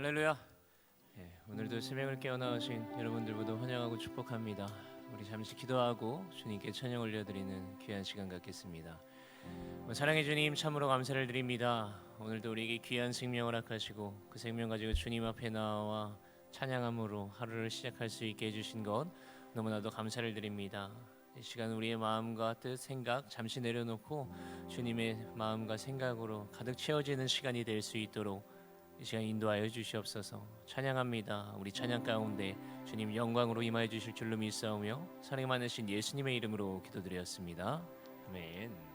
할렐루야. 오늘도 새벽을 깨어나오신 여러분들 모두 환영하고 축복합니다. 우리 잠시 기도하고 주님께 찬양 올려드리는 귀한 시간 갖겠습니다. 사랑해 주님, 참으로 감사를 드립니다. 오늘도 우리에게 귀한 생명을 허락하시고 그 생명 가지고 주님 앞에 나와 찬양함으로 하루를 시작할 수 있게 해주신 것 너무나도 감사를 드립니다. 이 시간 우리의 마음과 뜻, 생각 잠시 내려놓고 주님의 마음과 생각으로 가득 채워지는 시간이 될 수 있도록 이 시간 인도하여 주시옵소서. 찬양합니다. 우리 찬양 가운데 주님 영광으로 임하여 주실 줄로 믿사오며 사랑 많으신 예수님의 이름으로 기도드렸습니다. 아멘.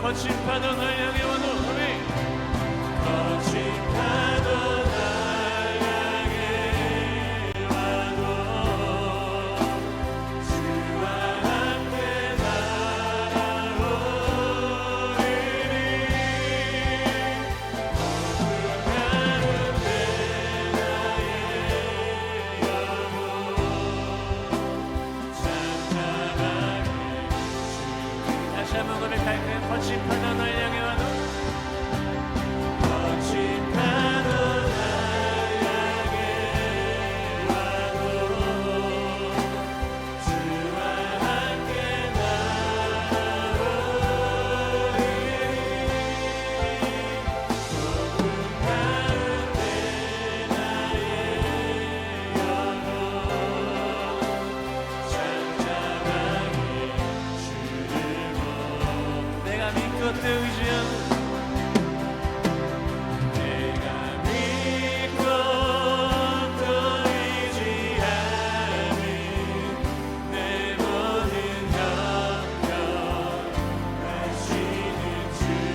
거친 파도 널 향해 와도 거친 파도 날 향해 와도 주와 함께 날아오리니 어긋나는데 나의 영혼 잠잠하게 다시 한번 고백할까요? 거친 파도 널 향해 와도 거친 파도 날 향해 와도 주와 함께 나아오리니 소금 가운데 나의 영혼 잠잠하게 주를 내가 믿고 또 의지하고 내가 믿고 또 의지하는 내 모든 영역 하시는 주님 늘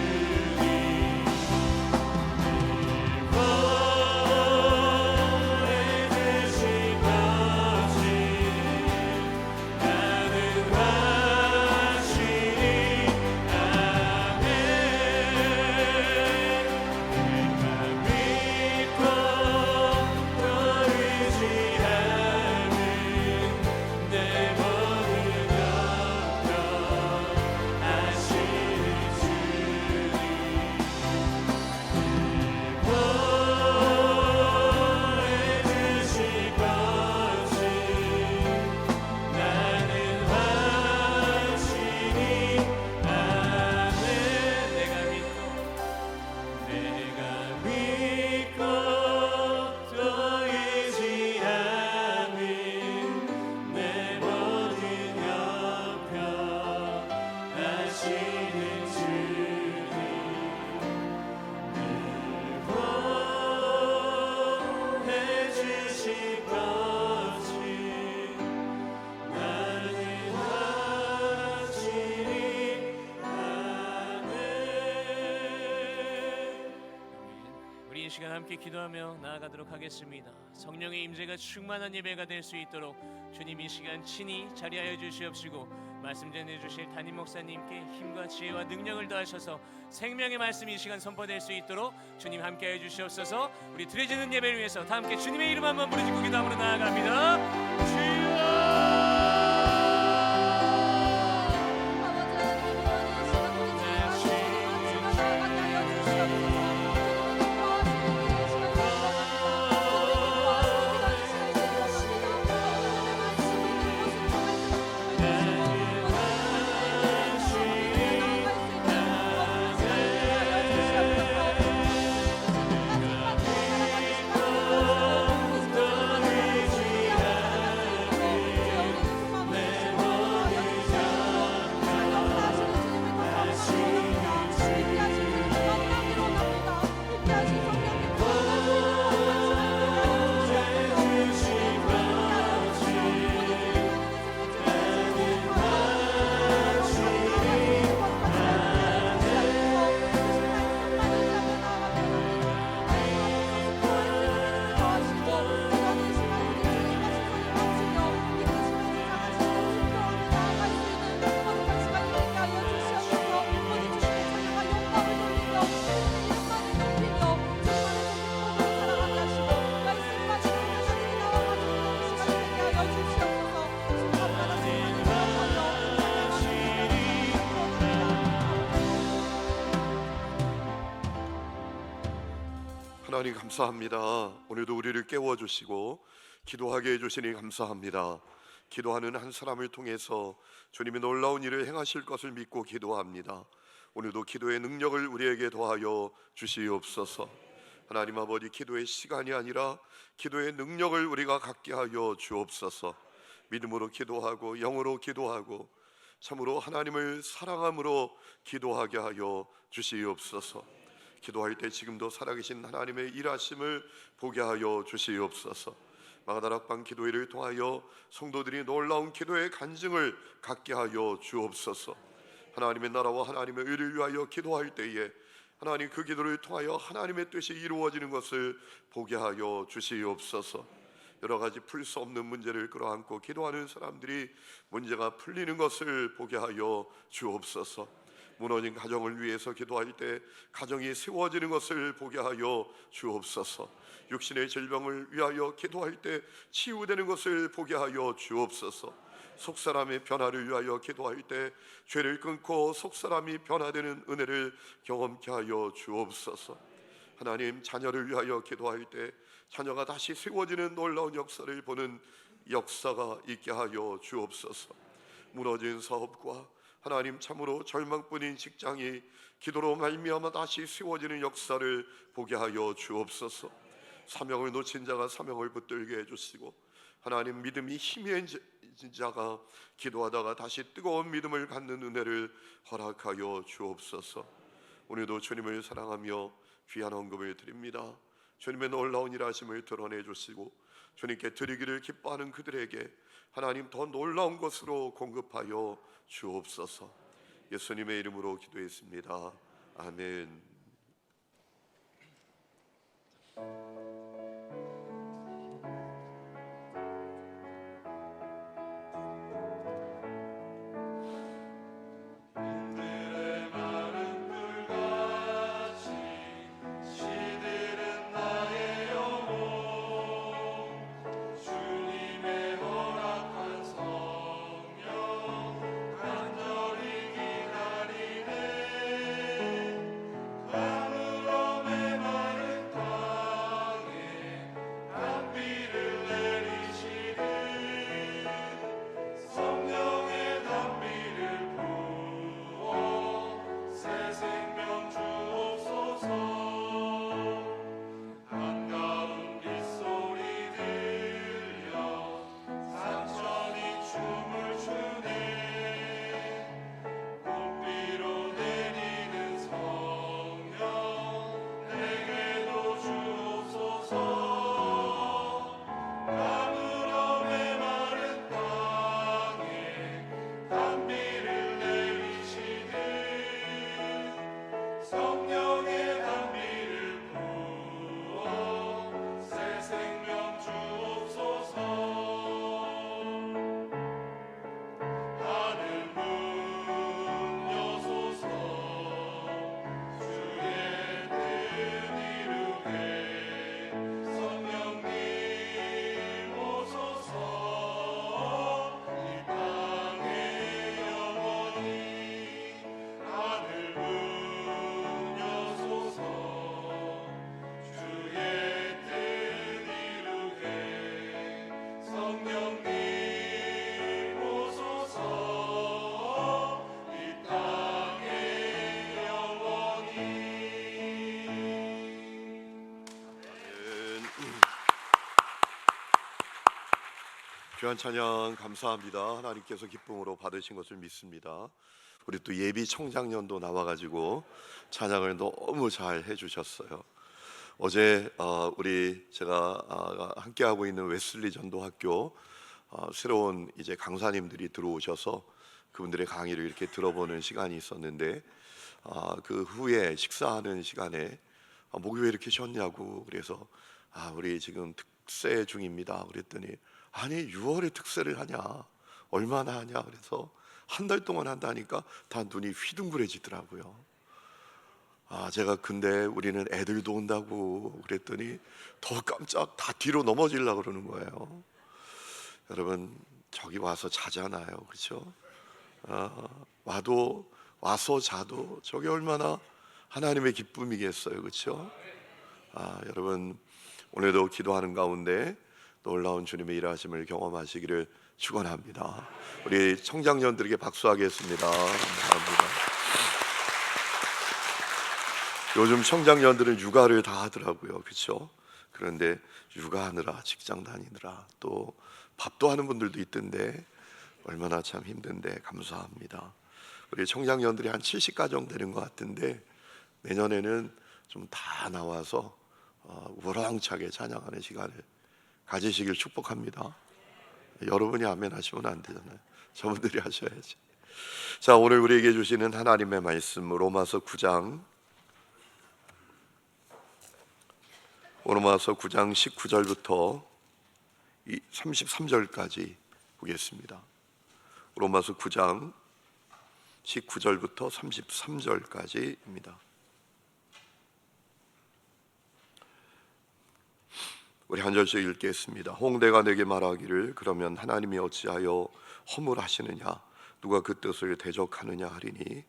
보내주신 것이 나는 확신이 아멘 내가 믿고 또 의지하는 내 모든 영역 하시는 주님 보내주신 것이 나는 확신이 아멘 내가 믿고 또 의지하는 내 모든 영역 하시는 주님 보내주신 것이 나는 확신이 아멘 우리 이 시간 함께 기도하며 나아가도록 하겠습니다. 성령의 임재가 충만한 예배가 될 수 있도록 주님 이 시간 친히 자리하여 주시옵시고 말씀 전해주실 담임 목사님께 힘과 지혜와 능력을 더하셔서 생명의 말씀이 이 시간 선포될 수 있도록 주님 함께하여 주시옵소서. 우리 드려지는 예배를 위해서 다 함께 주님의 이름 한번 부르짖고 기도함으로 나아갑니다. 주여 하나님 감사합니다. 오늘도 우리를 깨워주시고 기도하게 해주시니 감사합니다. 기도하는 한 사람을 통해서 주님이 놀라운 일을 행하실 것을 믿고 기도합니다. 오늘도 기도의 능력을 우리에게 더하여 주시옵소서. 하나님 아버지, 기도의 시간이 아니라 기도의 능력을 우리가 갖게 하여 주옵소서. 믿음으로 기도하고 영으로 기도하고 참으로 하나님을 사랑함으로 기도하게 하여 주시옵소서. 기도할 때 지금도 살아계신 하나님의 일하심을 보게 하여 주시옵소서. 마가다락방 기도회를 통하여 성도들이 놀라운 기도의 간증을 갖게 하여 주옵소서. 하나님의 나라와 하나님의 의를 위하여 기도할 때에 하나님 그 기도를 통하여 하나님의 뜻이 이루어지는 것을 보게 하여 주시옵소서. 여러 가지 풀 수 없는 문제를 끌어안고 기도하는 사람들이 문제가 풀리는 것을 보게 하여 주옵소서. 무너진 가정을 위해서 기도할 때 가정이 세워지는 것을 보게 하여 주옵소서. 육신의 질병을 위하여 기도할 때 치유되는 것을 보게 하여 주옵소서. 속사람의 변화를 위하여 기도할 때 죄를 끊고 속사람이 변화되는 은혜를 경험케 하여 주옵소서. 하나님, 자녀를 위하여 기도할 때 자녀가 다시 세워지는 놀라운 역사를 보는 역사가 있게 하여 주옵소서. 무너진 사업과 하나님, 참으로 절망뿐인 직장이 기도로 말미암아 다시 세워지는 역사를 보게 하여 주옵소서. 사명을 놓친 자가 사명을 붙들게 해주시고 하나님, 믿음이 희미한 자가 기도하다가 다시 뜨거운 믿음을 갖는 은혜를 허락하여 주옵소서. 오늘도 주님을 사랑하며 귀한 헌금을 드립니다. 주님의 놀라운 일하심을 드러내 주시고 주님께 드리기를 기뻐하는 그들에게 하나님 더 놀라운 것으로 공급하여 주옵소서. 예수님의 이름으로 기도했습니다. 아멘. 귀한 찬양 감사합니다. 하나님께서 기쁨으로 받으신 것을 믿습니다. 우리 또 예비 청장년도 나와가지고 찬양을 너무 잘 해주셨어요. 어제 제가 함께하고 있는 웨슬리 전도학교 새로운 이제 강사님들이 들어오셔서 그분들의 강의를 이렇게 들어보는 시간이 있었는데 그 후에 식사하는 시간에 목이 왜 이렇게 쉬었냐고 그래서 우리 지금 특세 중입니다. 그랬더니 아니 6월에 특세를 하냐 얼마나 하냐 그래서 한 달 동안 한다니까 다 눈이 휘둥그레지더라고요. 제가 근데 우리는 애들도 온다고 그랬더니 더 깜짝 다 뒤로 넘어지려고 그러는 거예요. 여러분 저기 와서 자잖아요, 그렇죠? 와서 자도 저게 얼마나 하나님의 기쁨이겠어요, 그렇죠? 여러분 오늘도 기도하는 가운데 놀라운 주님의 일하심을 경험하시기를 축원합니다. 우리 청장년들에게 박수하겠습니다. 감사합니다. 요즘 청장년들은 육아를 다 하더라고요, 그렇죠? 그런데 육아하느라 직장 다니느라 또 밥도 하는 분들도 있던데 얼마나 참 힘든데 감사합니다. 우리 청장년들이 한 70가정 되는 것 같은데 내년에는 좀 다 나와서 우렁차게 찬양하는 시간을 가지시길 축복합니다. 여러분이 아멘 하시면 안 되잖아요. 저분들이 하셔야지. 자, 오늘 우리에게 주시는 하나님의 말씀 로마서 9장 19절부터 33절까지 보겠습니다. 로마서 9장 19절부터 33절까지입니다. 우리 한 절씩 읽겠습니다. 홍대가 내게 말하기를 그러면 하나님이 어찌하여 허물하시느냐 누가 그 뜻을 대적하느냐 하리니 이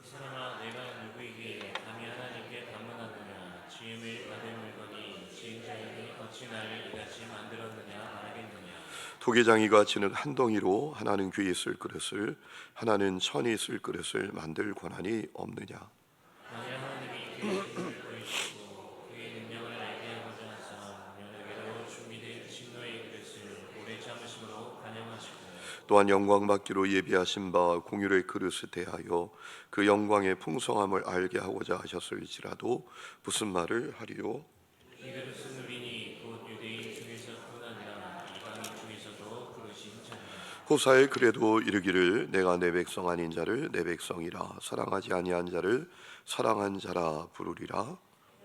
사람아 내가 누구에게 감히 하나님께 반문하느냐 지음을 받은 물건이 지은 자에게 어찌 나를 이같이 만들었느냐 말하겠느냐 토기장이가 지는 한 덩이로 하나는 귀에 쓸 그릇을 하나는 천이 쓸 그릇을 만들 권한이 없느냐 만일 하나님이 그의 뜻을 보이시고 그의 능력을 알게 하고자 하사 면하게로 준비된 진노의 그릇을 오래 참으심으로 간영하시고 또한 영광 받기로 예비하신 바 공율의 그릇에 대하여 그 영광의 풍성함을 알게 하고자 하셨을지라도 무슨 말을 하리요? 이 그릇은 우리니 곧 유대인 중에서뿐 아니라 이방인 중에서도 부르신 자니라 호사에 그래도 이르기를 내가 내 백성 아닌 자를 내 백성이라 사랑하지 아니한 자를 사랑한 자라 부르리라.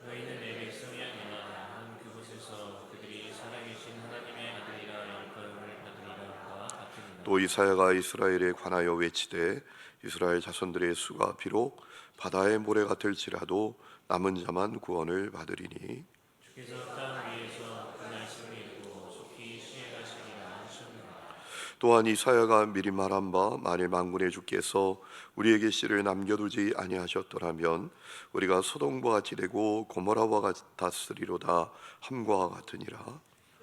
너희는 내 백성이 아니라 한 그곳에서 그들이 살아계신 하나님의 아들이라 일컬음을 받으리라와 같으니라 또 이사야가 이스라엘에 관하여 외치되 이스라엘 자손들의 수가 비록 바다의 모래 같을지라도 남은 자만 구원을 받으리니 주께서 땅 위에서 그 말씀을 이루고 속히 시행하시리라 하셨느니라 또한 이사야가 미리 말한 바 만일 만군의 주께서 우리에게 씨를 남겨두지 아니하셨더라면 우리가 소돔과 같이 되고 고모라와 같았으리로다 함과 같으니라.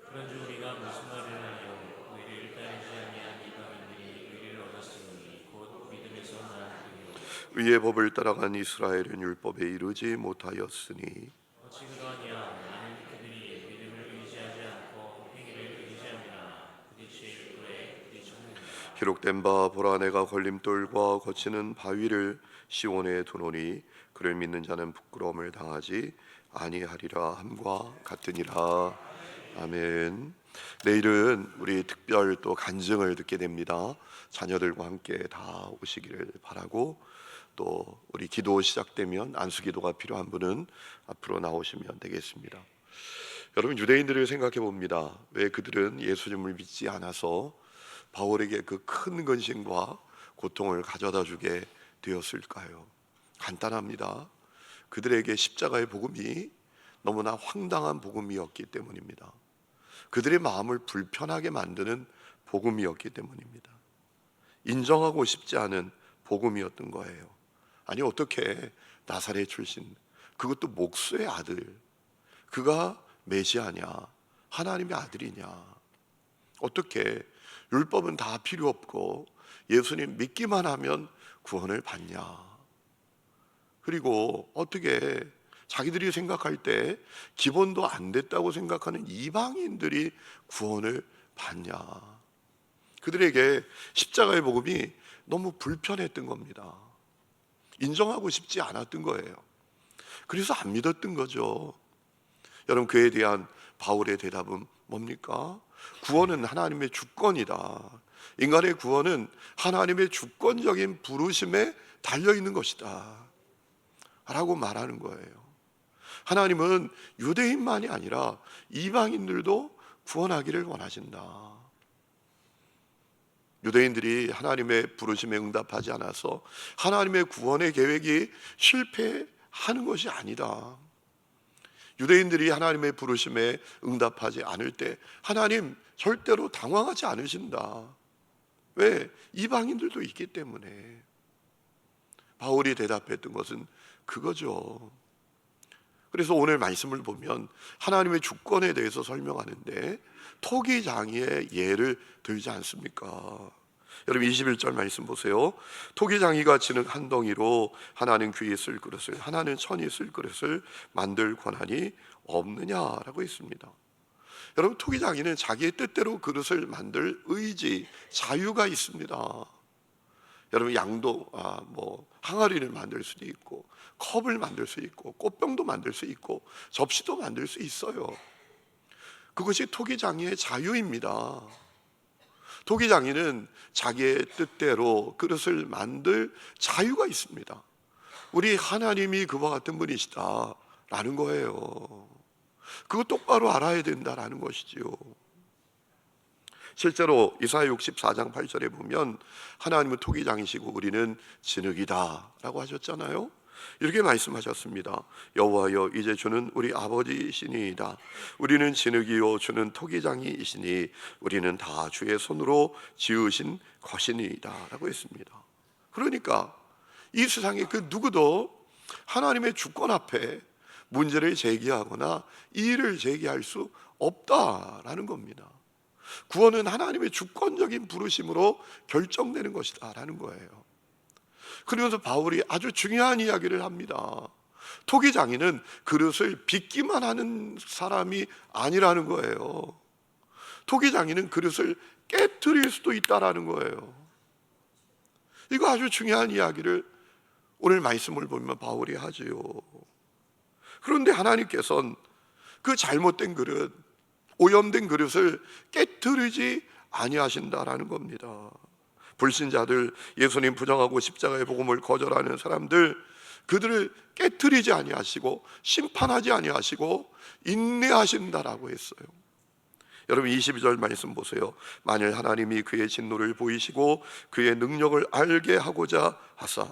그런즉 우리가 무슨 말을 하여 의를 따르지 아니한 이방인들이 의를 얻었으니 곧 믿음에서 나아가리요 의의 법을 따라간 이스라엘은 율법에 이르지 못하였으니 어찌 그러하냐 이는 그들이 믿음을 의지하지 않고 행위를 의지함이라 부딪힐 불에 부딪혔느니라 기록된 바 보라 내가 걸림돌과 거치는 바위를 시온에 두노니 그를 믿는 자는 부끄러움을 당하지 아니하리라 함과 같으니라. 아멘. 내일은 우리 특별 또 간증을 듣게 됩니다. 자녀들과 함께 다 오시기를 바라고 또 우리 기도 시작되면 안수기도가 필요한 분은 앞으로 나오시면 되겠습니다. 여러분 유대인들을 생각해 봅니다. 왜 그들은 예수님을 믿지 않아서 바울에게 그 큰 근심과 고통을 가져다 주게 되었을까요? 간단합니다. 그들에게 십자가의 복음이 너무나 황당한 복음이었기 때문입니다. 그들의 마음을 불편하게 만드는 복음이었기 때문입니다. 인정하고 싶지 않은 복음이었던 거예요. 아니 어떻게 나사렛 출신 그것도 목수의 아들 그가 메시아냐 하나님의 아들이냐 어떻게 율법은 다 필요 없고 예수님 믿기만 하면 구원을 받냐 그리고 어떻게 자기들이 생각할 때 기본도 안 됐다고 생각하는 이방인들이 구원을 받냐 그들에게 십자가의 복음이 너무 불편했던 겁니다. 인정하고 싶지 않았던 거예요. 그래서 안 믿었던 거죠. 여러분 그에 대한 바울의 대답은 뭡니까? 구원은 하나님의 주권이다. 인간의 구원은 하나님의 주권적인 부르심에 달려있는 것이다 라고 말하는 거예요. 하나님은 유대인만이 아니라 이방인들도 구원하기를 원하신다. 유대인들이 하나님의 부르심에 응답하지 않아서 하나님의 구원의 계획이 실패하는 것이 아니다. 유대인들이 하나님의 부르심에 응답하지 않을 때 하나님 절대로 당황하지 않으신다. 왜? 이방인들도 있기 때문에. 바울이 대답했던 것은 그거죠. 그래서 오늘 말씀을 보면 하나님의 주권에 대해서 설명하는데 토기장이의 예를 들지 않습니까? 여러분 21절 말씀 보세요. 토기장이가 지는 한 덩이로 하나는 귀에 쓸 그릇을 하나는 천이 쓸 그릇을 만들 권한이 없느냐라고 했습니다. 여러분 토기장이는 자기의 뜻대로 그릇을 만들 의지, 자유가 있습니다. 여러분 양도 항아리를 만들 수도 있고 컵을 만들 수 있고 꽃병도 만들 수 있고 접시도 만들 수 있어요. 그것이 토기장이의 자유입니다. 토기장인은 자기의 뜻대로 그릇을 만들 자유가 있습니다. 우리 하나님이 그와 같은 분이시다라는 거예요. 그거 똑바로 알아야 된다라는 것이지요. 실제로 이사야 64장 8절에 보면 하나님은 토기장이시고 우리는 진흙이다 라고 하셨잖아요. 이렇게 말씀하셨습니다. 여호와여, 이제 주는 우리 아버지이시니이다. 우리는 진흙이요 주는 토기장이시니 우리는 다 주의 손으로 지으신 것이니이다 라고 했습니다. 그러니까 이 세상에 그 누구도 하나님의 주권 앞에 문제를 제기하거나 이의를 제기할 수 없다라는 겁니다. 구원은 하나님의 주권적인 부르심으로 결정되는 것이다 라는 거예요. 그러면서 바울이 아주 중요한 이야기를 합니다. 토기장인은 그릇을 빚기만 하는 사람이 아니라는 거예요. 토기장인은 그릇을 깨트릴 수도 있다라는 거예요. 이거 아주 중요한 이야기를 오늘 말씀을 보면 바울이 하지요. 그런데 하나님께서는 그 잘못된 그릇, 오염된 그릇을 깨트리지 아니하신다라는 겁니다. 불신자들, 예수님 부정하고 십자가의 복음을 거절하는 사람들, 그들을 깨트리지 아니하시고 심판하지 아니하시고 인내하신다라고 했어요. 여러분 22절 말씀 보세요. 만일 하나님이 그의 진노를 보이시고 그의 능력을 알게 하고자 하사,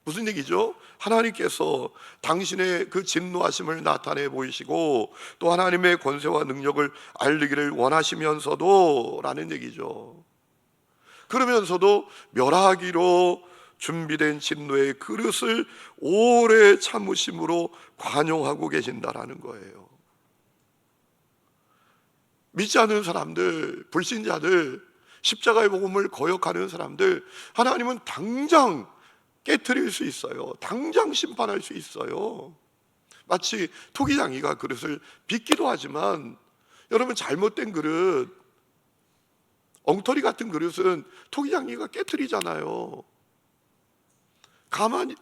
무슨 얘기죠? 하나님께서 당신의 그 진노하심을 나타내 보이시고 또 하나님의 권세와 능력을 알리기를 원하시면서도 라는 얘기죠. 그러면서도 멸하기로 준비된 진노의 그릇을 오래 참으심으로 관용하고 계신다라는 거예요. 믿지 않는 사람들, 불신자들, 십자가의 복음을 거역하는 사람들, 하나님은 당장 깨트릴 수 있어요. 당장 심판할 수 있어요. 마치 토기장이가 그릇을 빚기도 하지만, 여러분 잘못된 그릇, 엉터리 같은 그릇은 토기장이가 깨트리잖아요.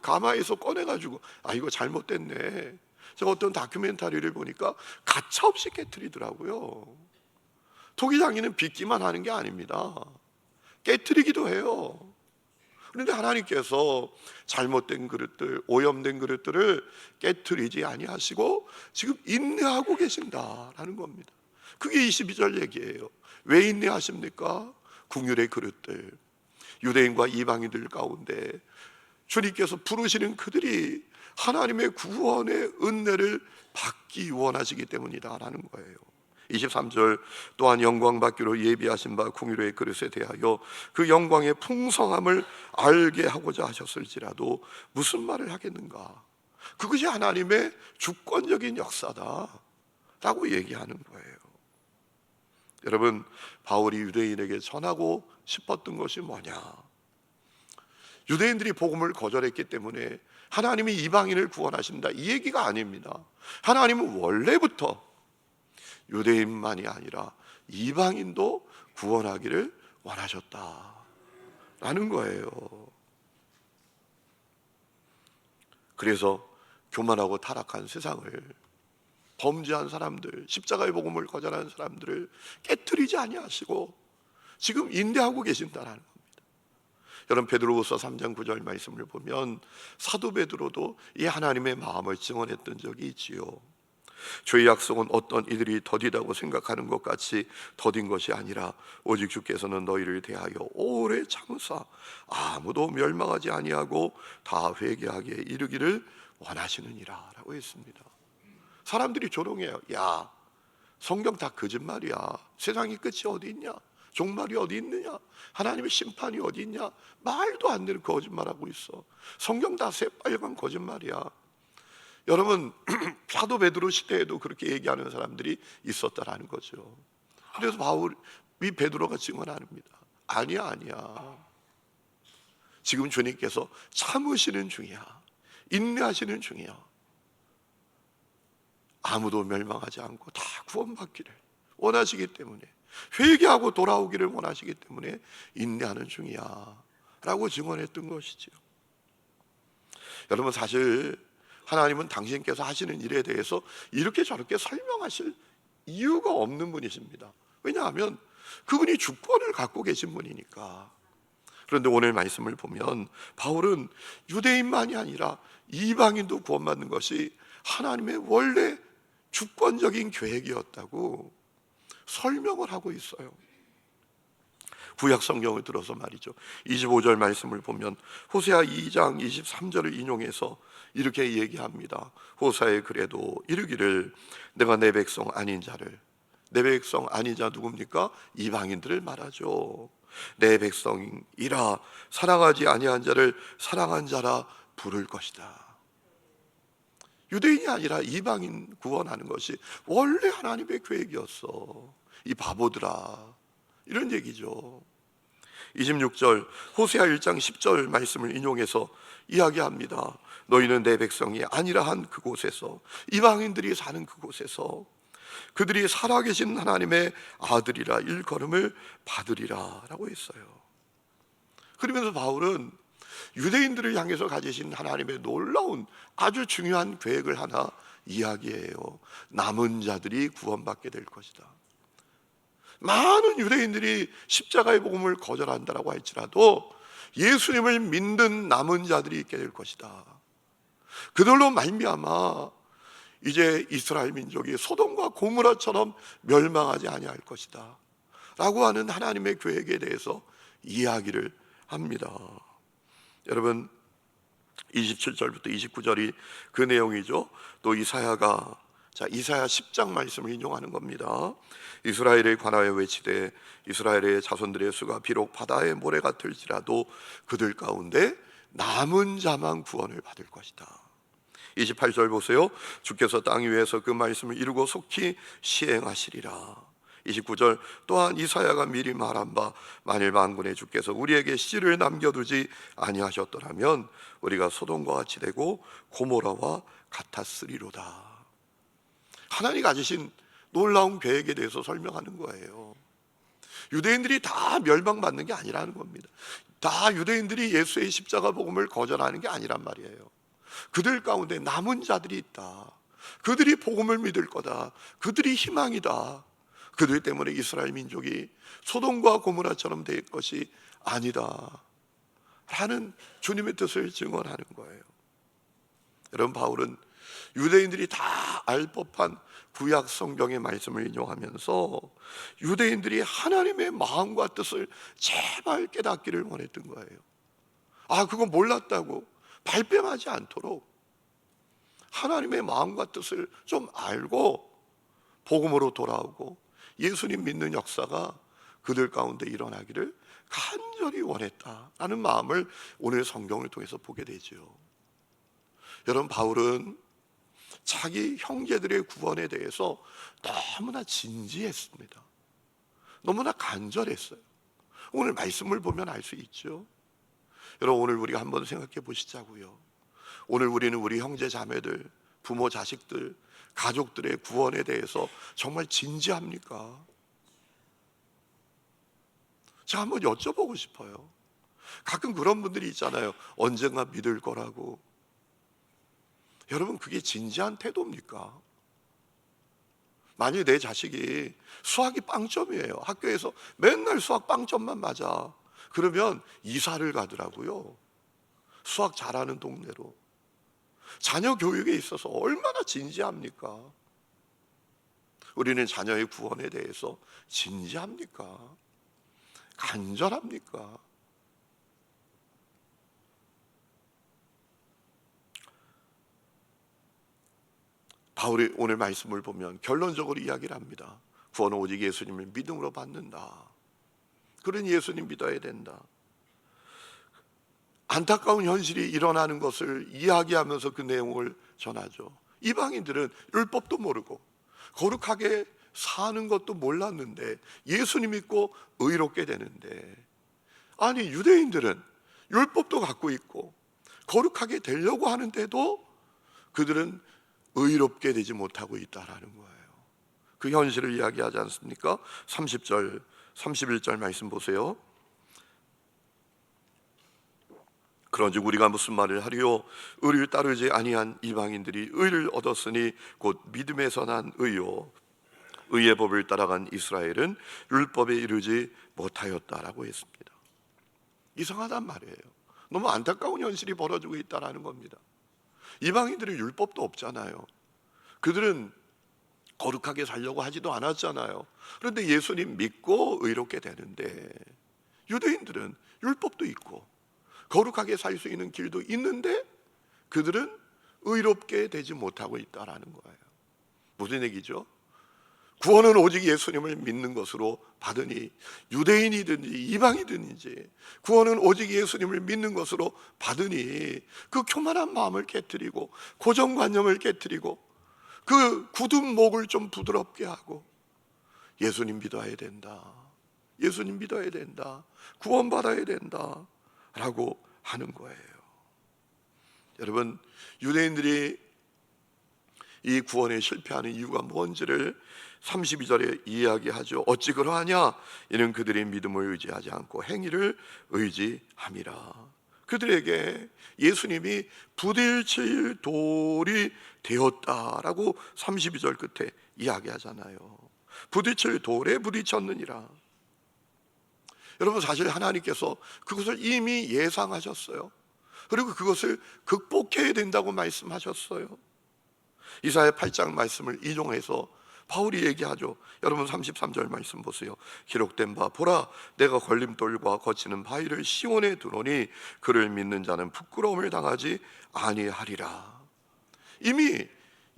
가마에서 꺼내가지고 이거 잘못됐네. 제가 어떤 다큐멘터리를 보니까 가차없이 깨트리더라고요. 토기장이는 빚기만 하는 게 아닙니다. 깨트리기도 해요. 그런데 하나님께서 잘못된 그릇들, 오염된 그릇들을 깨트리지 아니하시고 지금 인내하고 계신다라는 겁니다. 그게 22절 얘기예요. 왜 인내하십니까? 국률의 그릇들, 유대인과 이방인들 가운데 주님께서 부르시는 그들이 하나님의 구원의 은혜를 받기 원하시기 때문이다라는 거예요. 23절, 또한 영광 받기로 예비하신 바 궁유의 그릇에 대하여 그 영광의 풍성함을 알게 하고자 하셨을지라도 무슨 말을 하겠는가? 그것이 하나님의 주권적인 역사다라고 얘기하는 거예요. 여러분, 바울이 유대인에게 전하고 싶었던 것이 뭐냐? 유대인들이 복음을 거절했기 때문에 하나님이 이방인을 구원하신다, 이 얘기가 아닙니다. 하나님은 원래부터 유대인만이 아니라 이방인도 구원하기를 원하셨다라는 거예요. 그래서 교만하고 타락한 세상을, 범죄한 사람들, 십자가의 복음을 거절한 사람들을 깨트리지 아니하시고 지금 인내하고 계신다라는 겁니다. 여러분 베드로후서 3장 9절 말씀을 보면 사도 베드로도 이 하나님의 마음을 증언했던 적이 있지요. 주의 약속은 어떤 이들이 더디다고 생각하는 것 같이 더딘 것이 아니라 오직 주께서는 너희를 대하여 오래 참으사 아무도 멸망하지 아니하고 다 회개하기에 이르기를 원하시느니라 라고 했습니다. 사람들이 조롱해요. 야, 성경 다 거짓말이야. 세상의 끝이 어디 있냐? 종말이 어디 있느냐? 하나님의 심판이 어디 있냐? 말도 안 되는 거짓말하고 있어. 성경 다 새빨간 거짓말이야. 여러분 사도 베드로 시대에도 그렇게 얘기하는 사람들이 있었다라는 거죠. 그래서 바울이 베드로가 증언합니다. 아니야. 지금 주님께서 참으시는 중이야. 인내하시는 중이야. 아무도 멸망하지 않고 다 구원받기를 원하시기 때문에, 회개하고 돌아오기를 원하시기 때문에 인내하는 중이야 라고 증언했던 것이죠. 여러분 사실 하나님은 당신께서 하시는 일에 대해서 이렇게 저렇게 설명하실 이유가 없는 분이십니다. 왜냐하면 그분이 주권을 갖고 계신 분이니까. 그런데 오늘 말씀을 보면 바울은 유대인만이 아니라 이방인도 구원받는 것이 하나님의 원래 주권적인 계획이었다고 설명을 하고 있어요. 구약 성경을 들어서 말이죠. 25절 말씀을 보면 호세아 2장 23절을 인용해서 이렇게 얘기합니다. 호세아의 글에도 이르기를 내가 내 백성 아닌 자를, 내 백성 아닌 자 누굽니까? 이방인들을 말하죠. 내 백성이라 사랑하지 아니한 자를 사랑한 자라 부를 것이다. 유대인이 아니라 이방인 구원하는 것이 원래 하나님의 계획이었어. 이 바보들아, 이런 얘기죠. 26절 호세아 1장 10절 말씀을 인용해서 이야기합니다. 너희는 내 백성이 아니라 한 그곳에서, 이방인들이 사는 그곳에서 그들이 살아계신 하나님의 아들이라 일컬음을 받으리라 라고 했어요. 그러면서 바울은 유대인들을 향해서 가지신 하나님의 놀라운 아주 중요한 계획을 하나 이야기해요. 남은 자들이 구원받게 될 것이다. 많은 유대인들이 십자가의 복음을 거절한다라고 할지라도 예수님을 믿는 남은 자들이 있게 될 것이다. 그들로 말미암아 이제 이스라엘 민족이 소돔과 고모라처럼 멸망하지 아니할 것이다 라고 하는 하나님의 계획에 대해서 이야기를 합니다. 여러분 27절부터 29절이 그 내용이죠. 또 이사야가 이사야 10장 말씀을 인용하는 겁니다. 이스라엘에 관하여 외치되 이스라엘의 자손들의 수가 비록 바다의 모래 같을지라도 그들 가운데 남은 자만 구원을 받을 것이다. 28절 보세요. 주께서 땅 위에서 그 말씀을 이루고 속히 시행하시리라. 29절 또한 이사야가 미리 말한 바 만일 만군의 주께서 우리에게 씨를 남겨두지 아니하셨더라면 우리가 소돔과 같이 되고 고모라와 같았으리로다. 하나님이 가지신 놀라운 계획에 대해서 설명하는 거예요. 유대인들이 다 멸망받는 게 아니라는 겁니다. 다 유대인들이 예수의 십자가 복음을 거절하는 게 아니란 말이에요. 그들 가운데 남은 자들이 있다. 그들이 복음을 믿을 거다. 그들이 희망이다. 그들 때문에 이스라엘 민족이 소돔과 고모라처럼 될 것이 아니다 라는 주님의 뜻을 증언하는 거예요. 여러분, 바울은 유대인들이 다 알 법한 구약 성경의 말씀을 인용하면서 유대인들이 하나님의 마음과 뜻을 제발 깨닫기를 원했던 거예요. 그건 몰랐다고 발뺌하지 않도록 하나님의 마음과 뜻을 좀 알고 복음으로 돌아오고 예수님 믿는 역사가 그들 가운데 일어나기를 간절히 원했다라는 마음을 오늘 성경을 통해서 보게 되죠. 여러분, 바울은 자기 형제들의 구원에 대해서 너무나 진지했습니다. 너무나 간절했어요. 오늘 말씀을 보면 알 수 있죠. 여러분, 오늘 우리가 한번 생각해 보시자고요. 오늘 우리는 우리 형제 자매들, 부모 자식들, 가족들의 구원에 대해서 정말 진지합니까? 제가 한번 여쭤보고 싶어요. 가끔 그런 분들이 있잖아요. 언젠가 믿을 거라고. 여러분, 그게 진지한 태도입니까? 만약에 내 자식이 수학이 빵점이에요. 학교에서 맨날 수학 빵점만 맞아. 그러면 이사를 가더라고요. 수학 잘하는 동네로. 자녀 교육에 있어서 얼마나 진지합니까? 우리는 자녀의 구원에 대해서 진지합니까? 간절합니까? 바울이 오늘 말씀을 보면 결론적으로 이야기를 합니다. 구원은 오직 예수님을 믿음으로 받는다. 그런 예수님 믿어야 된다. 안타까운 현실이 일어나는 것을 이야기하면서 그 내용을 전하죠. 이방인들은 율법도 모르고 거룩하게 사는 것도 몰랐는데 예수님 믿고 의롭게 되는데, 아니 유대인들은 율법도 갖고 있고 거룩하게 되려고 하는데도 그들은 의롭게 되지 못하고 있다라는 거예요. 그 현실을 이야기하지 않습니까? 30절, 31절 말씀 보세요. 그런즉 우리가 무슨 말을 하리요? 의를 따르지 아니한 이방인들이 의를 얻었으니 곧 믿음에서 난 의요 의의 법을 따라간 이스라엘은 율법에 이르지 못하였다라고 했습니다. 이상하단 말이에요. 너무 안타까운 현실이 벌어지고 있다는 겁니다. 이방인들은 율법도 없잖아요. 그들은 거룩하게 살려고 하지도 않았잖아요. 그런데 예수님 믿고 의롭게 되는데, 유대인들은 율법도 있고 거룩하게 살 수 있는 길도 있는데 그들은 의롭게 되지 못하고 있다는 거예요. 무슨 얘기죠? 구원은 오직 예수님을 믿는 것으로 받으니, 유대인이든지 이방이든지 구원은 오직 예수님을 믿는 것으로 받으니, 그 교만한 마음을 깨트리고 고정관념을 깨트리고 그 굳은 목을 좀 부드럽게 하고, 예수님 믿어야 된다, 예수님 믿어야 된다, 구원받아야 된다 라고 하는 거예요. 여러분, 유대인들이 이 구원에 실패하는 이유가 뭔지를 32절에 이야기하죠. 어찌 그러하냐? 이는 그들의 믿음을 의지하지 않고 행위를 의지함이라. 그들에게 예수님이 부딪힐 돌이 되었다라고 32절 끝에 이야기하잖아요. 부딪힐 돌에 부딪혔느니라. 여러분, 사실 하나님께서 그것을 이미 예상하셨어요. 그리고 그것을 극복해야 된다고 말씀하셨어요. 이사야 8장 말씀을 인용해서 바울이 얘기하죠. 여러분 33절 말씀 보세요. 기록된 바 보라, 내가 걸림돌과 거치는 바위를 시온에 두노니 그를 믿는 자는 부끄러움을 당하지 아니하리라. 이미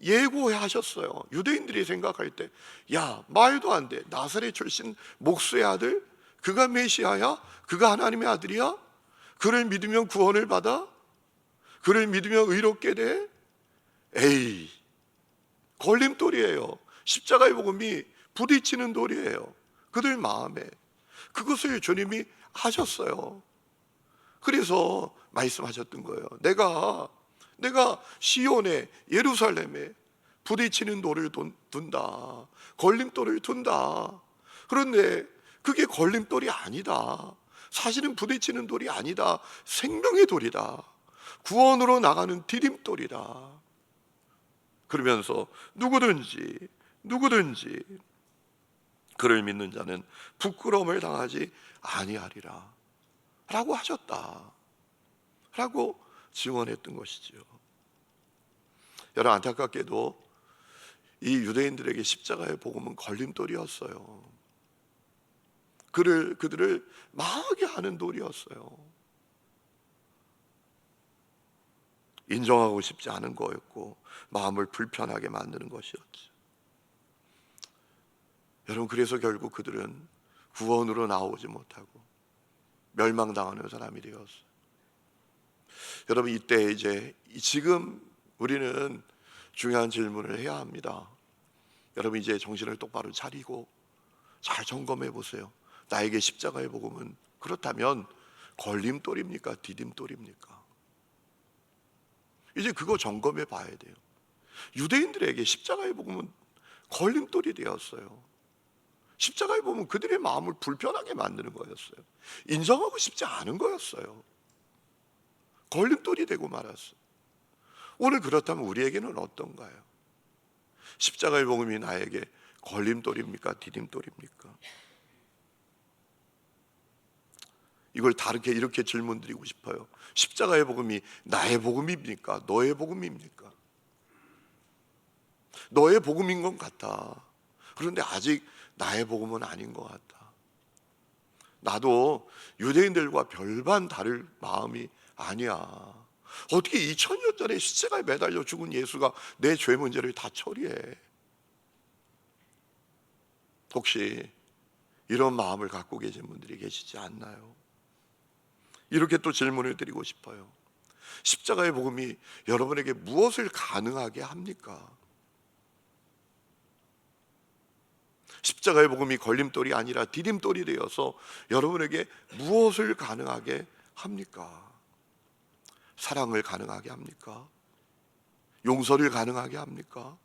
예고하셨어요. 유대인들이 생각할 때, 야, 말도 안 돼, 나사렛 출신 목수의 아들, 그가 메시아야? 그가 하나님의 아들이야? 그를 믿으면 구원을 받아? 그를 믿으면 의롭게 돼? 에이, 걸림돌이에요. 십자가의 복음이 부딪히는 돌이에요. 그들 마음에. 그것을 주님이 하셨어요. 그래서 말씀하셨던 거예요. 내가 시온에, 예루살렘에 부딪히는 돌을 둔다, 걸림돌을 둔다. 그런데 그게 걸림돌이 아니다, 사실은 부딪히는 돌이 아니다, 생명의 돌이다, 구원으로 나가는 디딤돌이다. 그러면서 누구든지 그를 믿는 자는 부끄러움을 당하지 아니하리라 라고 하셨다 라고 증언했던 것이죠. 여러분, 안타깝게도 이 유대인들에게 십자가의 복음은 걸림돌이었어요. 그들을 망하게 하는 돌이었어요. 인정하고 싶지 않은 거였고 마음을 불편하게 만드는 것이었죠. 여러분, 그래서 결국 그들은 구원으로 나오지 못하고 멸망당하는 사람이 되었어요. 여러분, 이때 지금 우리는 중요한 질문을 해야 합니다. 여러분, 이제 정신을 똑바로 차리고 잘 점검해 보세요. 나에게 십자가의 복음은 그렇다면 걸림돌입니까? 디딤돌입니까? 이제 그거 점검해 봐야 돼요. 유대인들에게 십자가의 복음은 걸림돌이 되었어요. 십자가의 복음은 그들의 마음을 불편하게 만드는 거였어요. 인정하고 싶지 않은 거였어요. 걸림돌이 되고 말았어요. 오늘 그렇다면 우리에게는 어떤가요? 십자가의 복음이 나에게 걸림돌입니까? 디딤돌입니까? 이걸 다르게 이렇게 질문 드리고 싶어요. 십자가의 복음이 나의 복음입니까? 너의 복음입니까? 너의 복음인 것 같아. 그런데 아직 나의 복음은 아닌 것 같아. 나도 유대인들과 별반 다를 마음이 아니야. 어떻게 2000년 전에 십자가에 매달려 죽은 예수가 내 죄 문제를 다 처리해? 혹시 이런 마음을 갖고 계신 분들이 계시지 않나요? 이렇게 또 질문을 드리고 싶어요. 십자가의 복음이 여러분에게 무엇을 가능하게 합니까? 십자가의 복음이 걸림돌이 아니라 디딤돌이 되어서 여러분에게 무엇을 가능하게 합니까? 사랑을 가능하게 합니까? 용서를 가능하게 합니까?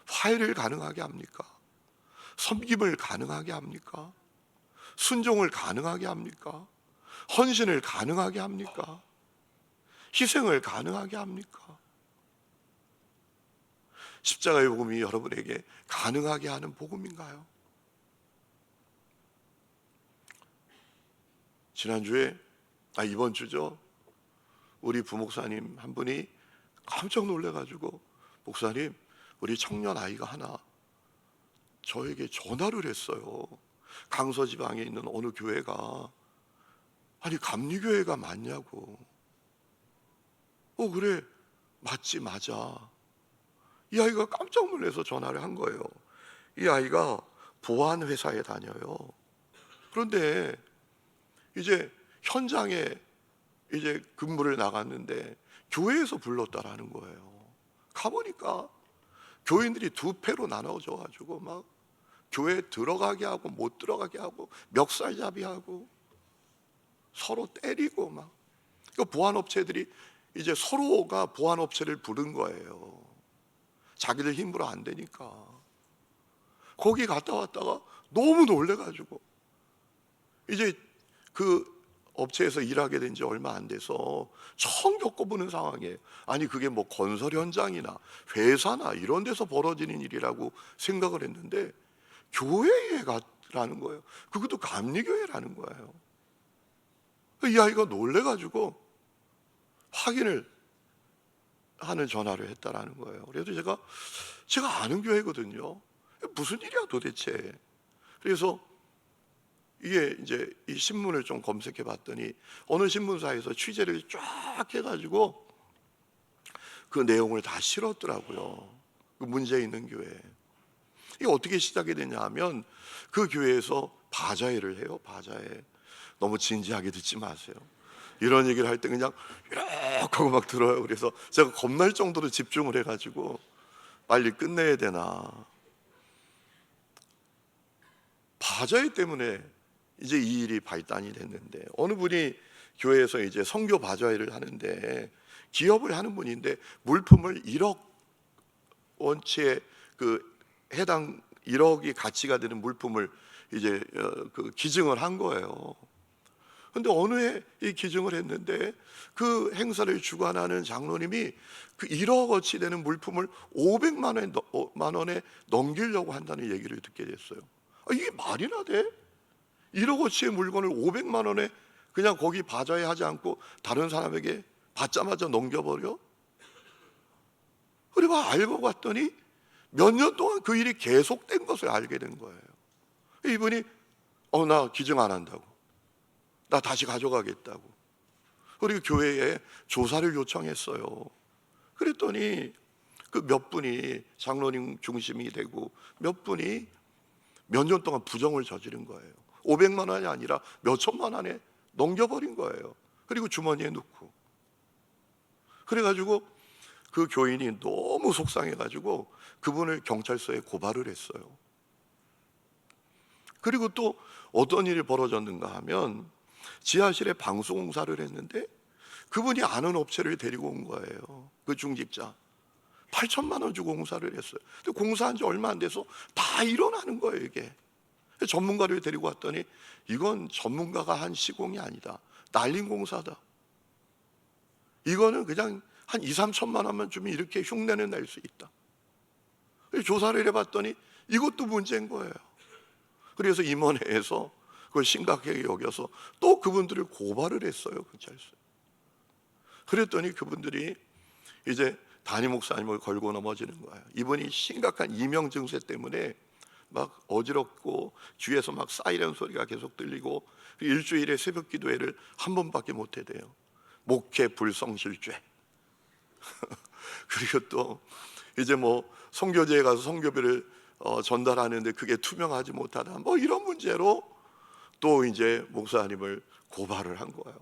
화해를 가능하게 합니까? 섬김을 가능하게 합니까? 순종을 가능하게 합니까? 헌신을 가능하게 합니까? 희생을 가능하게 합니까? 십자가의 복음이 여러분에게 가능하게 하는 복음인가요? 지난주에 이번 주죠, 우리 부목사님 한 분이 깜짝 놀래가지고, 목사님, 우리 청년 아이가 하나 저에게 전화를 했어요. 강서지방에 있는 어느 교회가, 아니 감리교회가 맞냐고. 그래, 맞지, 맞아. 이 아이가 깜짝 놀라서 전화를 한 거예요. 이 아이가 보안회사에 다녀요. 그런데 이제 현장에 이제 근무를 나갔는데 교회에서 불렀다라는 거예요. 가보니까 교인들이 두 패로 나눠져 가지고 막 교회에 들어가게 하고 못 들어가게 하고 멱살잡이 하고 서로 때리고 막. 그 보안업체들이 이제 서로가 보안업체를 부른 거예요. 자기들 힘으로 안 되니까. 거기 갔다 왔다가 너무 놀래가지고 이제 그 업체에서 일하게 된 지 얼마 안 돼서 처음 겪어보는 상황이에요. 아니 그게 뭐 건설 현장이나 회사나 이런 데서 벌어지는 일이라고 생각을 했는데 교회에 가라는 거예요. 그것도 감리교회라는 거예요. 이 아이가 놀래가지고 확인을 하는 전화를 했다라는 거예요. 그래서 제가 아는 교회거든요. 무슨 일이야 도대체. 그래서 이게 이제 이 신문을 좀 검색해 봤더니 어느 신문사에서 취재를 쫙 해가지고 그 내용을 다 실었더라고요. 그 문제 있는 교회. 이게 어떻게 시작이 되냐 하면 그 교회에서 바자회를 해요. 바자회. 너무 진지하게 듣지 마세요. 이런 얘기를 할 때 그냥 이렇게 하고 막 들어요. 그래서 제가 겁날 정도로 집중을 해가지고 빨리 끝내야 되나. 바자회 때문에 이제 이 일이 발단이 됐는데, 어느 분이 교회에서 이제 선교 바자회를 하는데 기업을 하는 분인데 물품을 1억 원치의 그 해당 1억이 가치가 되는 물품을 이제 그 기증을 한 거예요. 근데 어느 해 이 기증을 했는데 그 행사를 주관하는 장로님이 그 1억 어치 되는 물품을 500만 원에 넘기려고 한다는 얘기를 듣게 됐어요. 이게 말이나 돼? 1억 어치의 물건을 500만 원에 그냥 거기 바자회 하지 않고 다른 사람에게 받자마자 넘겨버려? 그리고 알고 봤더니 몇 년 동안 그 일이 계속된 것을 알게 된 거예요. 이분이 나 기증 안 한다고, 나 다시 가져가겠다고. 그리고 교회에 조사를 요청했어요. 그랬더니 그 몇 분이 장로님 중심이 되고 몇 분이 몇 년 동안 부정을 저지른 거예요. 500만 원이 아니라 몇 천만 원에 넘겨버린 거예요. 그리고 주머니에 넣고. 그래가지고 그 교인이 너무 속상해가지고 그분을 경찰서에 고발을 했어요. 그리고 또 어떤 일이 벌어졌는가 하면 지하실에 방수공사를 했는데 그분이 아는 업체를 데리고 온 거예요. 그 중직자 8천만 원 주고 공사를 했어요. 근데 공사한 지 얼마 안 돼서 다 일어나는 거예요. 이게 전문가를 데리고 왔더니 이건 전문가가 한 시공이 아니다, 날린 공사다. 이거는 그냥 한 2, 3천만 원만 주면 이렇게 흉내는 낼 수 있다. 조사를 해봤더니 이것도 문제인 거예요. 그래서 임원회에서 그걸 심각하게 여겨서 또 그분들을 고발을 했어요. 경찰서에. 그랬더니 그분들이 이제 담임 목사님을 걸고 넘어지는 거예요. 이분이 심각한 이명 증세 때문에 막 어지럽고 뒤에서 막 사이렌 소리가 계속 들리고 일주일에 새벽 기도회를 한 번밖에 못 해대요. 목회 불성실죄. 그리고 또 이제 뭐 선교제에 가서 선교비를 전달하는데 그게 투명하지 못하다, 뭐 이런 문제로 또 이제 목사님을 고발을 한 거예요.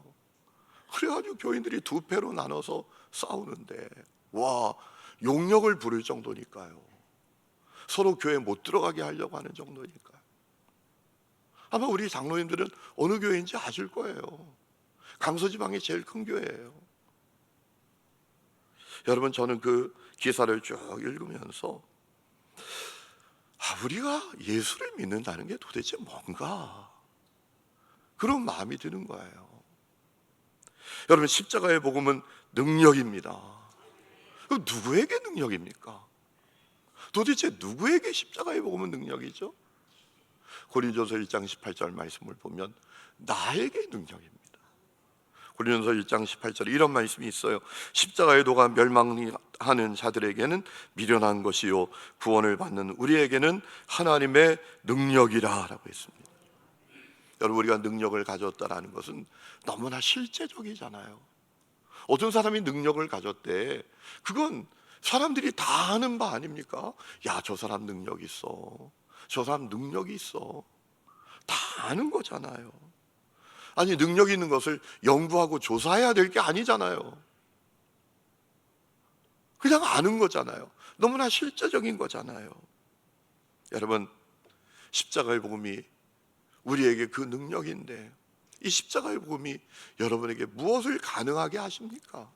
그래가지고 교인들이 두 패로 나눠서 싸우는데, 와, 용력을 부릴 정도니까요. 서로 교회 못 들어가게 하려고 하는 정도니까요. 아마 우리 장로님들은 어느 교회인지 아실 거예요. 강서지방의 제일 큰 교회예요. 여러분, 저는 그 기사를 쭉 읽으면서 우리가 예수를 믿는다는 게 도대체 뭔가, 그런 마음이 드는 거예요. 여러분, 십자가의 복음은 능력입니다. 누구에게 능력입니까? 도대체 누구에게 십자가의 복음은 능력이죠? 고린도서 1장 18절 말씀을 보면 나에게 능력입니다. 고린도서 1장 18절에 이런 말씀이 있어요. 십자가의 도가 멸망하는 자들에게는 미련한 것이요 구원을 받는 우리에게는 하나님의 능력이라 라고 했습니다. 여러분, 우리가 능력을 가졌다라는 것은 너무나 실제적이잖아요. 어떤 사람이 능력을 가졌대, 그건 사람들이 다 아는 바 아닙니까? 야, 저 사람 능력 있어, 저 사람 능력이 있어, 다 아는 거잖아요. 아니, 능력 있는 것을 연구하고 조사해야 될 게 아니잖아요. 그냥 아는 거잖아요. 너무나 실제적인 거잖아요. 여러분, 십자가의 복음이 우리에게 그 능력인데, 이 십자가의 복음이 여러분에게 무엇을 가능하게 하십니까?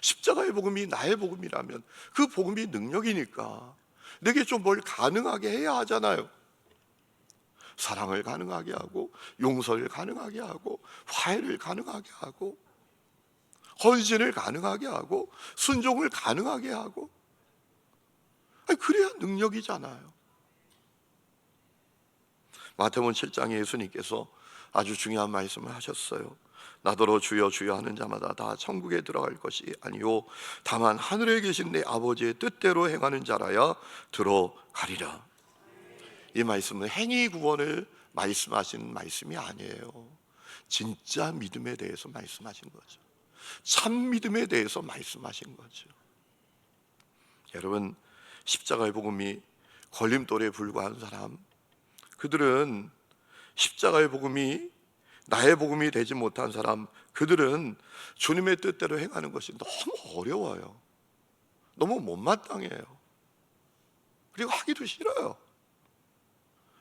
십자가의 복음이 나의 복음이라면 그 복음이 능력이니까 내게 좀 뭘 가능하게 해야 하잖아요. 사랑을 가능하게 하고, 용서를 가능하게 하고, 화해를 가능하게 하고, 헌신을 가능하게 하고, 순종을 가능하게 하고, 그래야 능력이잖아요. 마태복음 7장에 예수님께서 아주 중요한 말씀을 하셨어요. 나더러 주여 주여 하는 자마다 다 천국에 들어갈 것이 아니요 다만 하늘에 계신 내 아버지의 뜻대로 행하는 자라야 들어가리라. 이 말씀은 행위 구원을 말씀하시는 말씀이 아니에요. 진짜 믿음에 대해서 말씀하신 거죠. 참 믿음에 대해서 말씀하신 거죠. 여러분, 십자가의 복음이 걸림돌에 불과한 사람, 그들은 십자가의 복음이 나의 복음이 되지 못한 사람, 그들은 주님의 뜻대로 행하는 것이 너무 어려워요. 너무 못마땅해요. 그리고 하기도 싫어요.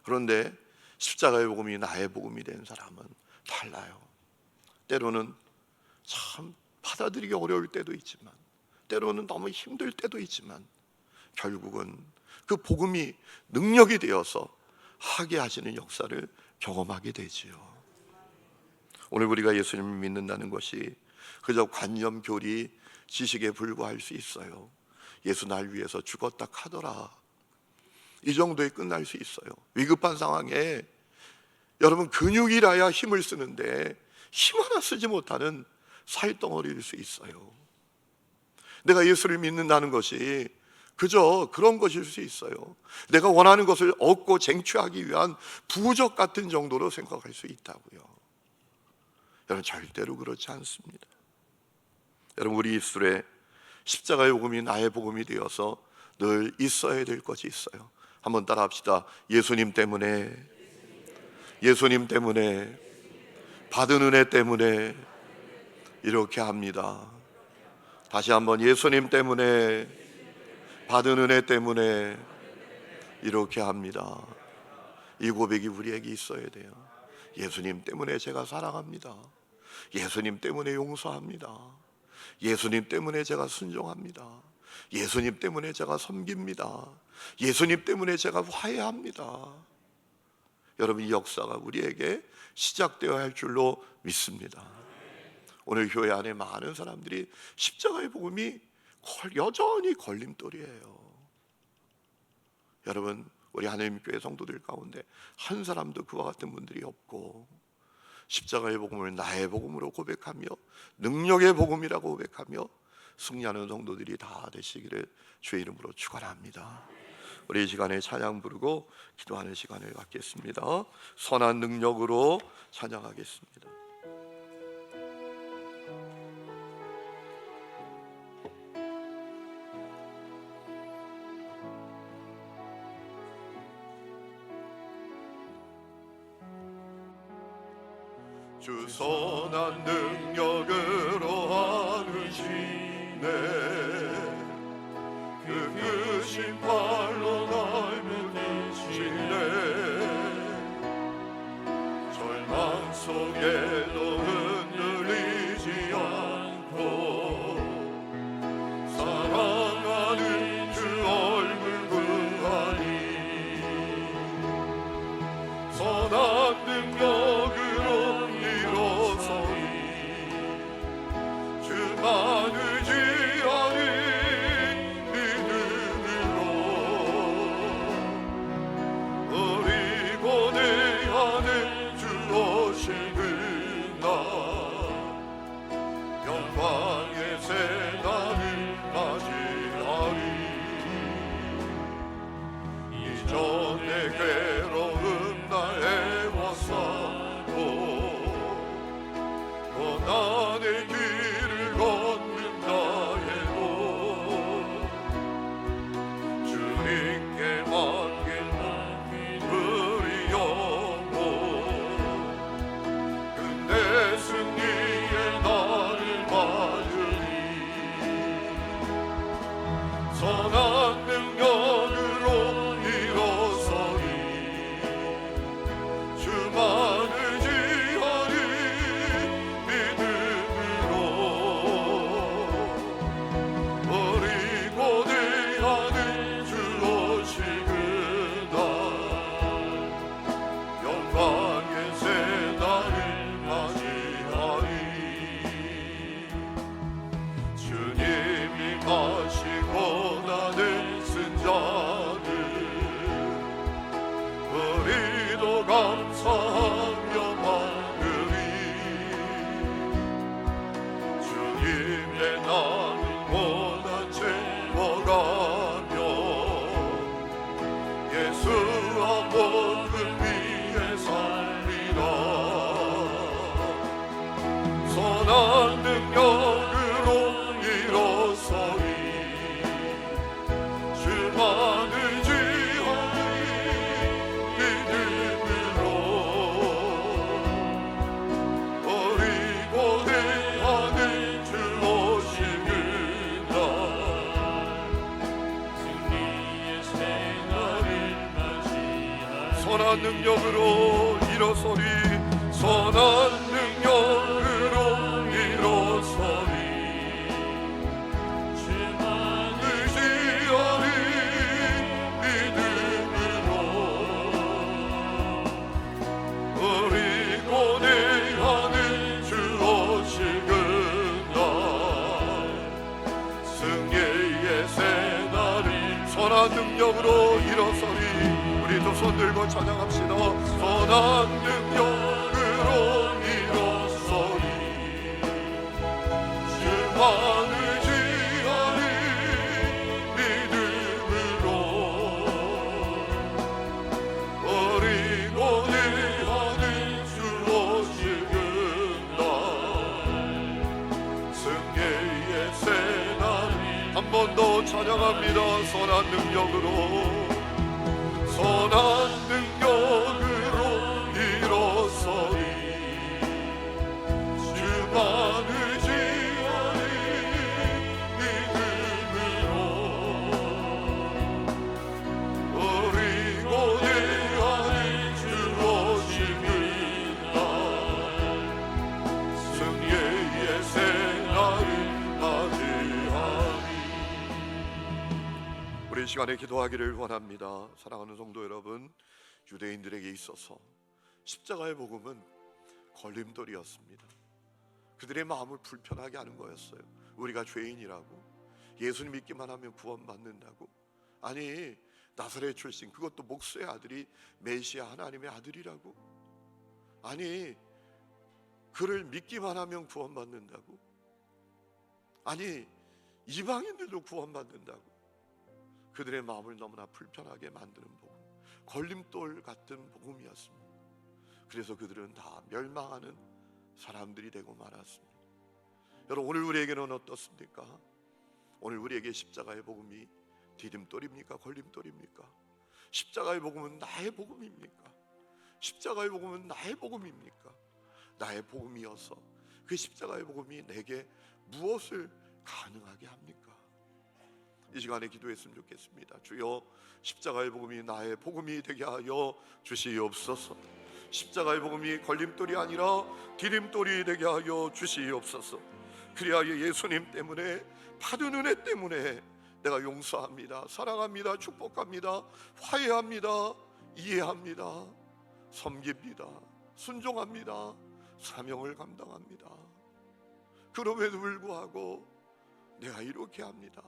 그런데 십자가의 복음이 나의 복음이 된 사람은 달라요. 때로는 참 받아들이기 어려울 때도 있지만, 때로는 너무 힘들 때도 있지만, 결국은 그 복음이 능력이 되어서 하게 하시는 역사를 경험하게 되지요. 오늘 우리가 예수님을 믿는다는 것이 그저 관념, 교리, 지식에 불과할 수 있어요. 예수 날 위해서 죽었다 카더라, 이 정도에 끝날 수 있어요. 위급한 상황에 여러분, 근육이라야 힘을 쓰는데 힘 하나 쓰지 못하는 살덩어리일 수 있어요. 내가 예수를 믿는다는 것이 그저 그런 것일 수 있어요. 내가 원하는 것을 얻고 쟁취하기 위한 부적 같은 정도로 생각할 수 있다고요. 여러분, 절대로 그렇지 않습니다. 여러분, 우리 입술에 십자가의 복음이 나의 복음이 되어서 늘 있어야 될 것이 있어요. 한번 따라 합시다. 예수님 때문에, 예수님 때문에, 받은 은혜 때문에 이렇게 합니다. 다시 한번, 예수님 때문에, 받은 은혜 때문에 이렇게 합니다. 이 고백이 우리에게 있어야 돼요. 예수님 때문에 제가 사랑합니다. 예수님 때문에 용서합니다. 예수님 때문에 제가 순종합니다. 예수님 때문에 제가 섬깁니다. 예수님 때문에 제가 화해합니다. 여러분, 이 역사가 우리에게 시작되어야 할 줄로 믿습니다. 오늘 교회 안에 많은 사람들이 십자가의 복음이 여전히 걸림돌이에요. 여러분, 우리 하나님 교회 성도들 가운데 한 사람도 그와 같은 분들이 없고, 십자가의 복음을 나의 복음으로 고백하며 능력의 복음이라고 고백하며 승리하는 성도들이 다 되시기를 주의 이름으로 축원합니다. 우리 이 시간에 찬양 부르고 기도하는 시간을 갖겠습니다. 선한 능력으로 찬양하겠습니다. 주 선한 능력으로 하시네, 그 크신 팔로 날 붙이시네. 절망 속에도 흔들리지 않고 사랑하는 주 얼굴 구하니, 선한 능력으로 주 많으지 않은 믿음 선한 능력으로 일어서리 주만을 지하니 믿음으로 어리고 대하는 주 오시는 날 승리의 새날을 맞이하리 선한 능력으로 일어서리 선한 능력으로 일어서리 주만을 지하리 믿음으로 어리고 대하는 주 오시는 날 승리의 새날이 선한 능력으로 일어서리 우리 두 손 들고 찬양합시다. 선한 능력으로 일어서리 주만을 지하리 믿음으로 어리고 대하는 주 오시는 날 승리의 새날이 한 번 더 찬양합니다. 선한 능력으로 선한 능력으로 일어서리 주만을 지하리 믿음으로 어리고 대하는 주 오시는 날 승리의 새날을 맞이하리. 우리 이 시간에 기도하기를 원합니다. 사랑하는 성도 여러분, 유대인들에게 있어서 십자가의 복음은 걸림돌이었습니다. 그들의 마음을 불편하게 하는 거였어요. 우리가 죄인이라고, 예수님 믿기만 하면 구원받는다고, 아니 나사렛 출신, 그것도 목수의 아들이 메시아 하나님의 아들이라고, 아니 그를 믿기만 하면 구원받는다고, 아니 이방인들도 구원받는다고, 그들의 마음을 너무나 불편하게 만드는 복음, 걸림돌 같은 복음이었습니다. 그래서 그들은 다 멸망하는 사람들이 되고 말았습니다. 여러분, 오늘 우리에게는 어떻습니까? 오늘 우리에게 십자가의 복음이 디딤돌입니까? 걸림돌입니까? 십자가의 복음은 나의 복음입니까? 십자가의 복음은 나의 복음입니까? 나의 복음이어서 그 십자가의 복음이 내게 무엇을 가능하게 합니까? 이 시간에 기도했으면 좋겠습니다. 주여, 십자가의 복음이 나의 복음이 되게 하여 주시옵소서. 십자가의 복음이 걸림돌이 아니라 디딤돌이 되게 하여 주시옵소서. 그리하여 예수님 때문에, 받은 은혜 때문에 내가 용서합니다, 사랑합니다, 축복합니다, 화해합니다, 이해합니다, 섬깁니다, 순종합니다, 사명을 감당합니다. 그럼에도 불구하고 내가 이렇게 합니다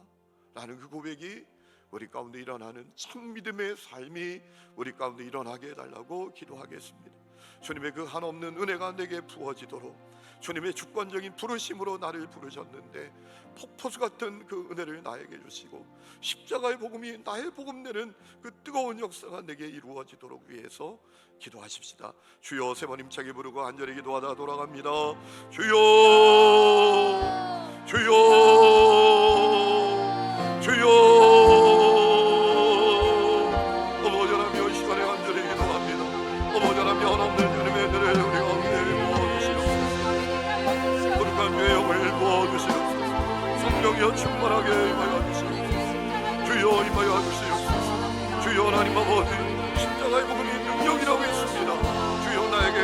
라는 그 고백이 우리 가운데 일어나는 참 믿음의 삶이 우리 가운데 일어나게 해달라고 기도하겠습니다. 주님의 그 한없는 은혜가 내게 부어지도록, 주님의 주권적인 부르심으로 나를 부르셨는데 폭포수 같은 그 은혜를 나에게 주시고 십자가의 복음이 나의 복음 되는 그 뜨거운 역사가 내게 이루어지도록 위해서 기도하십시다. 주여, 세 번 힘차게 부르고 간절히 기도하다 돌아갑니다. 주여, 주여, 주여. 어머니 하나님, 이 시간에 간절히 기도합니다. 어머니 하나님, 한없는 주님의 은혜를 우리 가운데 부어주시옵소서. 거룩한 죄영을 부어주시옵소서. 성령이여 충만하게 임하여 주시옵소서. 주여, 임하여 주시옵소서. 주여, 하나님 아버지, 십자가의 복음이 능력이라고 했습니다. 주여, 나에게